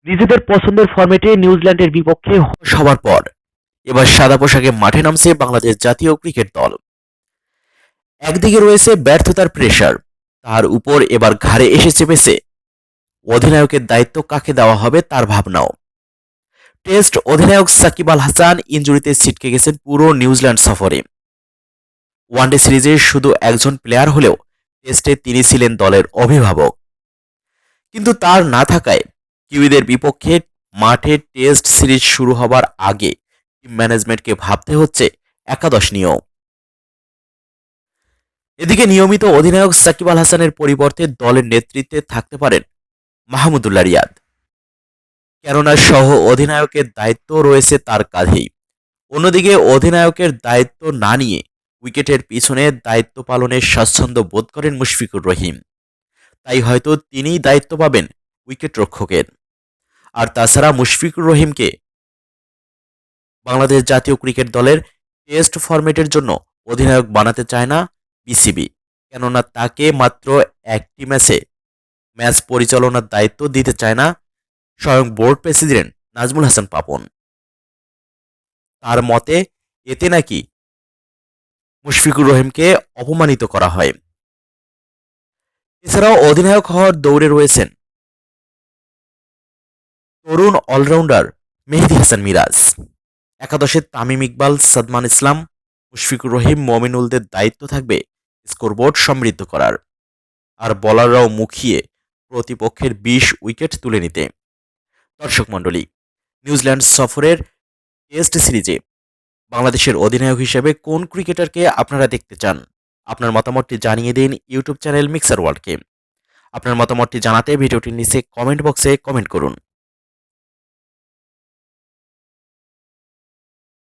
নিজেদের পছন্দের ফরম্যাটে নিউজিল্যান্ডের বিপক্ষে সবার পর এবার সাদা পোশাকে মাঠে নামছে বাংলাদেশ জাতীয় ক্রিকেট দল। একদিকে রয়েছে ব্যর্থতার প্রেসার, তার উপর এবার ঘাড়ে এসে চেপেছে অধিনায়কের দায়িত্ব কাকে দেওয়া হবে তার ভাবনাও। টেস্ট অধিনায়ক সাকিব আল হাসান ইনজুরিতে ছিটকে গেছেন পুরো নিউজিল্যান্ড সফরে। ওয়ানডে সিরিজে শুধু একজন প্লেয়ার হলেও টেস্টে তিনি ছিলেন দলের অভিভাবক। কিন্তু তার না থাকায় কিউইদের বিপক্ষে মাঠে টেস্ট সিরিজ শুরু হবার আগে টিম ম্যানেজমেন্টকে ভাবতে হচ্ছে একাদশ নিয়েও। এদিকে নিয়মিত অধিনায়ক সাকিব আল হাসানের পরিবর্তে দলের নেতৃত্বে থাকতে পারেন মাহমুদুল্লাহ রিয়াদ, কেননা সহ অধিনায়কের দায়িত্ব রয়েছে তার কাঁধেই। অন্যদিকে অধিনায়কের দায়িত্ব না নিয়ে উইকেটের পিছনে দায়িত্ব পালনে স্বাচ্ছন্দ্য বোধ করেন মুশফিকুর রহিম, তাই হয়তো তিনিই দায়িত্ব পাবেন উইকেট রক্ষকের। আর তাছাড়া মুশফিকুর রহিমকে বাংলাদেশ জাতীয় ক্রিকেট দলের টেস্ট ফরম্যাটের জন্য অধিনায়ক বানাতে চায় না বিসিবি, কেননা তাকে মাত্র একটি ম্যাচ পরিচালনার দায়িত্ব দিতে চায় না স্বয়ং বোর্ড প্রেসিডেন্ট নাজমুল হাসান পাপন। তার মতে এতে নাকি মুশফিকুর রহিমকে অপমানিত করা হয়। এছাড়াও অধিনায়ক হওয়ার দৌড়ে রয়েছেন তরুণ অলরাউন্ডার মেহেদী হাসান মিরাজ। একাদশে তামিম ইকবাল, সাদমান ইসলাম, মুশফিকুর রহিম, মমিনুলদের দায়িত্ব থাকবে স্কোরবোর্ড সমৃদ্ধ করার, আর বোলাররাও মুখিয়ে প্রতিপক্ষের 20 উইকেট তুলে নিতে। দর্শক মণ্ডলী, নিউজিল্যান্ড সফরের টেস্ট সিরিজে বাংলাদেশের অধিনায়ক হিসেবে কোন ক্রিকেটারকে আপনারা দেখতে চান? আপনার মতামতটি জানিয়ে দিন ইউটিউব চ্যানেল মিক্সার ওয়ার্ল্ডকে। আপনার মতামতটি জানাতে ভিডিওটির নিচে কমেন্ট বক্সে কমেন্ট করুন।